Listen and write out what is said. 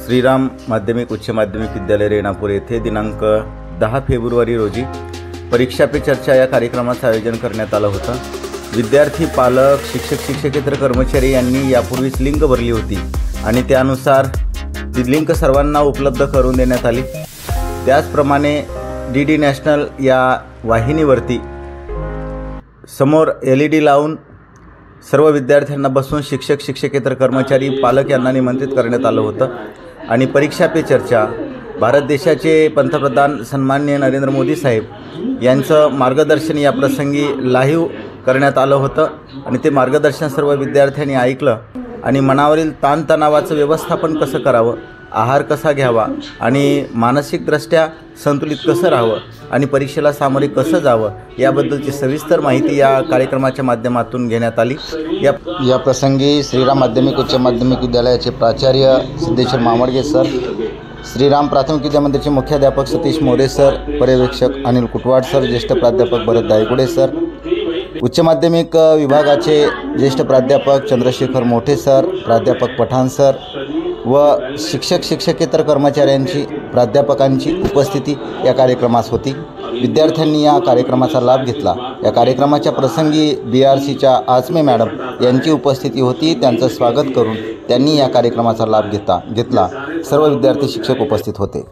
श्रीराम माध्यमिक उच्च माध्यमिक विद्यालय रेणापूर येथे दिनांक 10 फेब्रुवारी रोजी परीक्षा पे चर्चा या कार्यक्रमाचं आयोजन करण्यात आलं होतं। विद्यार्थी, पालक, शिक्षक, शिक्षकेतर कर्मचारी यांनी यापूर्वीच लिंक भरली होती आणि त्यानुसार ती लिंक सर्वांना उपलब्ध करून देण्यात आली। त्याचप्रमाणे DD नॅशनल या वाहिनीवरती समोर LED लावून सर्व विद्यार्थ्यांना बसून शिक्षक, शिक्षकेतर कर्मचारी, पालक यांना निमंत्रित करण्यात आलं होतं आणि परीक्षा पे चर्चा भारत देशाचे पंतप्रधान सन्माननीय नरेंद्र मोदी साहेब यांचं मार्गदर्शन या प्रसंगी लाईव्ह करण्यात आलं होतं आणि ते मार्गदर्शन सर्व विद्यार्थ्यांनी ऐकलं आणि मनावरील ताणतणावाचं व्यवस्थापन कसं करावं, आहार कसा घ्यावा आणि मानसिकदृष्ट्या संतुलित कसं राहावं आणि परीक्षेला सामोरे कसं जावं याबद्दलची सविस्तर माहिती या कार्यक्रमाच्या माध्यमातून घेण्यात आली। या प्रसंगी श्रीराम माध्यमिक उच्च माध्यमिक विद्यालयाचे प्राचार्य सिद्धेश्वर मामडगे सर, श्रीराम प्राथमिक विद्या मंदिरचे मुख्याध्यापक सतीश मोरे सर, पर्यवेक्षक अनिल कुटवाड सर, ज्येष्ठ प्राध्यापक भरत दायगुडे सर, उच्च माध्यमिक विभागाचे ज्येष्ठ प्राध्यापक चंद्रशेखर मोठे सर, प्राध्यापक पठाण सर व शिक्षक, शिक्षकेतर कर्मचाऱ्यांची, प्राध्यापकांची उपस्थिती या कार्यक्रमास होती। विद्यार्थ्यांनी या कार्यक्रमाचा लाभ घेतला। या कार्यक्रमाच्या प्रसंगी BRCच्या आचमे मॅडम यांची उपस्थिती होती। त्यांचं स्वागत करून त्यांनी या कार्यक्रमाचा लाभ घेतला। सर्व विद्यार्थी, शिक्षक उपस्थित होते।